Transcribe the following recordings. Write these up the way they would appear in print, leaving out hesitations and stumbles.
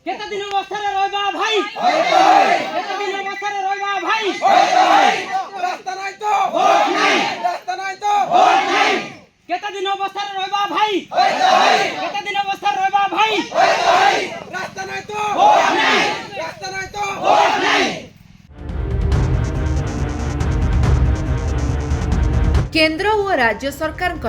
केते दिन अवस्था रे रहबा भाई केते दिन अवस्था रे रहबा भाई रास्ता नहीं तो वोट नहीं रास्ता नहीं तो वोट नहीं केते दिन अवस्था रे रहबा भाई केते दिन अवस्था रे रहबा भाई रास्ता नहीं तो वोट नहीं रास्ता नहीं तो वोट नहीं। केंद्र और राज्य सरकार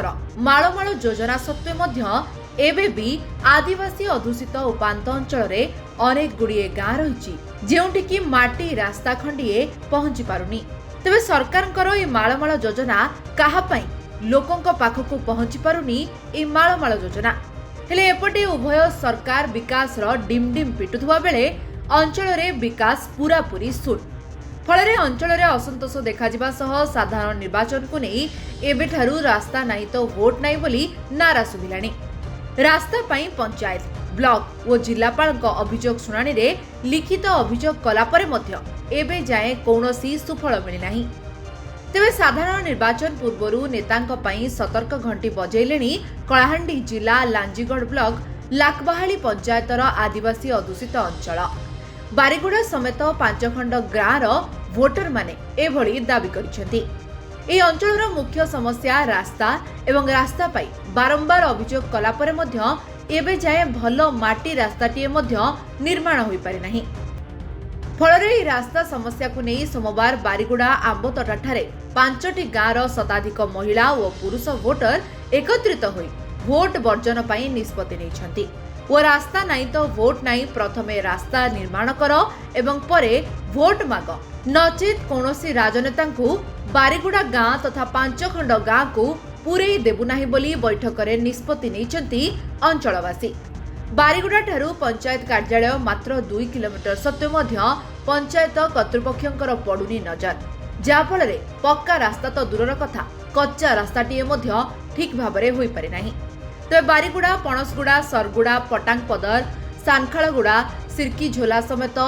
मालमाल योजना सत्वे मध्य एबे भी आदिवासी अधुषित उपांत अंचल रे अनेक गुड़िए गाँ रही जेउठी माटी रास्ता खंडिए पहुंची पारुनी। तेबे सरकार ये मालमाल योजना काहापाई लोकंक पाखकु पहुंची पारुनी ए मालमाल योजना हेले एपटे उभय सरकार विकास रो डिमडिम पिटुथुवा बेले अंचल रे विकास पूरा पूरी सुन फल अंचल रे असंतोष देखा जिबा सह साधारण निर्वाचन को नहीं एबेठारु रास्ता नहीं तो वोट नहीं बोली नारा सुभिलानी। रास्ता पाई पंचायत ब्लॉक और जिलापाल अभियोग शुणाणी रे लिखित अभियोग कला परे मध्य एबे जाए कौनसी सुफल मिली नाही। तेबे साधारण निर्वाचन पूर्वरु नेतांक पई सतर्क घंटी बजैलेनी कलाहांडी जिला लांजीगढ़ ब्लॉक लाकबाहाली पंचायतर आदिवासी अधुषित अंचल बारीगुड़ा समेत 5 खंड गाँव भोटर माने एभली दाबी करिसेंती। ए अंचलर मुख्य समस्या रास्ता एवं रास्ता पाई बारंबार अभियोग कला परे मध्य एबे जाए भल माटी रास्ताटीए मध्य निर्माण होई पारि नाही। फलरे ए रास्ता समस्या को नहीं सोमवार बारीगुड़ा आंबतोटा ठारे 5टी गाँवर शताधिक महिला और पुरुष भोटर एकत्रित होई भोट वर्जन पाई निष्पत्ति नेइछंती वो रास्ता नहीं तो वोट नहीं प्रथमे रास्ता निर्माण कर एवं परे वोट माग नचेत कौनसी राजनेता बारीगुड़ा गाँ तथा 5 खंड गाँ को पूरे देबु नाही बोली बैठक में निष्पत्ति नेइछंती अंचलवासी। बारीगुड़ा ठारू पंचायत कार्यालय मात्र 2 किलोमीटर सत्वे मध्य पंचायत कर्तृपक्षंकर पड़ुनी नजर जाफल पक्का रास्ता तो दूरर कथा कच्चा रास्ताटीए मध्य ठीक भाव होई पारि नाही। तेज बारीगुड़ा पणसगुड़ा सरगुड़ा पटांगपदर सानखालगुड़ा सिरकी झोला समेत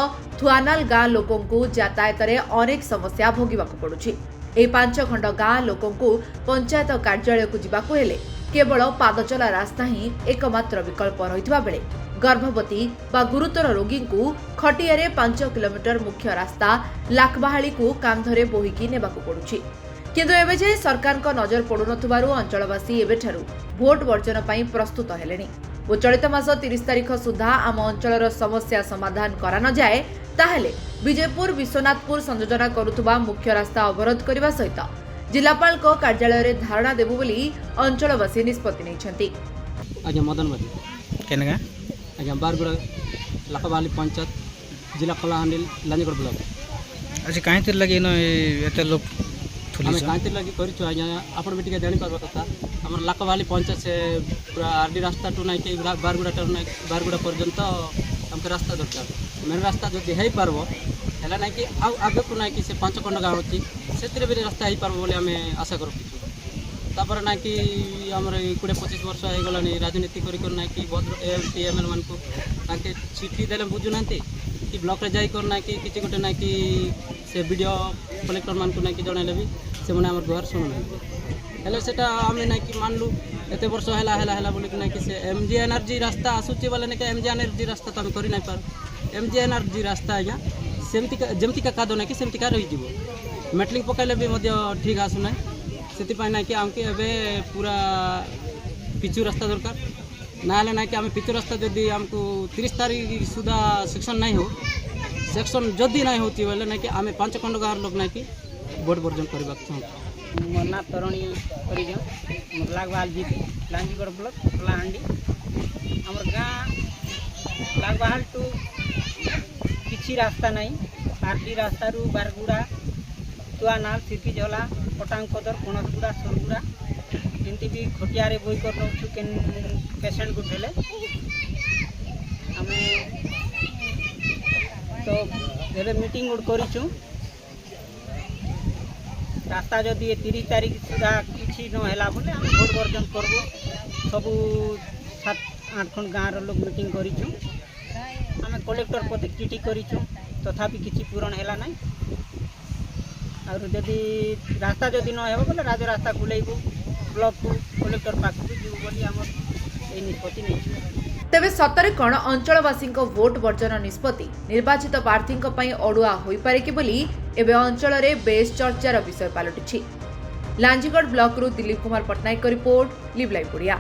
थुआनाल गाँ लोकंकु यातायात रे अनेक समस्या भोगिबाकु पड़ुछि। ए 5 खंड गाँ लोकंकु पंचायत कार्यालय को जिबाकु हेले केवल पादचला रास्ता ही एकमात्र विकल्प रहितबा बेले गर्भवती बा गुरुतर रोगी को खटिया रे 5 किलोमीटर मुख्य रास्ता लाकबाहाली को कांधरे बोहिकी नेबाकु पड़ुछि। किंतु एबे जे सरकार को नजर पड़ुनथुबारु अंचलवासी एबेठारु भोट वर्जन पाई प्रस्तुत हेलेनी ओ चलित मास 30 तारिख सुधा आम अंचलर समस्या समाधान करा न जाए ताहेले विजयपुर विश्वनाथपुर संयोजना करुथुबा मुख्य रास्ता अवरोध करने सहित जिलापाल को कार्यालय रे धारणा देबु बोली अंचलवासी निष्पत्ति नेइछंती। आज्ञा मदन बाजी केनगा आज्ञा बारगुड़ा लाकबाहाली पंचायत जिला कलाहांडी लांजीगढ़ ब्लॉक अच्छा काहे तिर लगे न एते लोग आम कहीं लगे कर आज्ञा आप जापर कथा आम लाकबाहाली पंचायत से पूरा आरडी रास्ता टू नाई कि बारगुड़ा टू नाई बारगुड़ा पर्यंत हमको रास्ता दरकार मेन रास्ता जो हो पार्ब है ना कि आगे को ना कि से 5 खंड गाँव अच्छी से भी रास्ता हो पार्ब बोली आम आशा कर ना कि आम 20-25 वर्ष हो गलानी राजनीति करना कि MP ML मान को चिठी देले बुझुना कि ब्लॉक रे जाई करना कि किसी गोटे ना कि से वीडियो कलेक्टर मान को ना कि जनइले भी से माने हमर घर सुनुना हेले सेटा आम ना कि मानलु एते वर्ष हैला बोली कि ना कि से MG एनर्जी रास्ता आसुची वाले ने कि MG एनर्जी रास्ता तो हम करि नै पार MG एनर्जी रास्ता आज्ञा सेमती जेमती का कादो ना कि सेमती का रही जीवो मेटलिंग पकाइले भी मध्य ठीक आसु ना सेति पाई ना कि आमके एबे पूरा पिचु रास्ता दरकार ना ना कि आम पिचु रास्ता जदि आमको 30 तारीख सुधा सेक्शन नहीं हो सेक्शन जदि नहीं होती बोले ना कि आम 5 खंड गाँव लोग ना कि वोट वर्जन करने चाहूँ। मोर ना तरुणी परिजन लागबाहाल जी लांजीगढ़ ब्लॉक कलाहांडी हमर गाँ लागबाहाल टू किसी रास्ता नहीं आरडी रास्ता रू बारगुड़ा तुआनाल सिरकी झोला पटांगपदर पणसगुड़ा सरगुड़ा एमती भी खटिया रे बोई कर नौछु केन पेशेंट को ठेले आमे तो एबे मीटिंग उड करिछु रास्ता जदि 30 तारीख सुधा किसी न हैला बोले हम भोट वर्जन करबो सबू 7-8 खंड गाँव लोग मीटिंग करिछु आम कलेक्टर पद चिठी करिछु तथापि किसी पूरण हैला नहीं और जदि रास्ता जदि न हेबो बोले राज रास्ता खुलेबो ब्लॉक को कलेक्टर पाख जीव बोली हमर ए निष्पत्ति नहीं। तेबे सतरे कण अंचलवासी भोट वर्जन निष्पत्ति निर्वाचित प्रार्थी अड़ुआ हो पारे कि बोली एबे अंचल में बेस चर्चार विषय पलटिछि। Lanjigarh block Dilip Kumar Pattnaik report, live live Odia.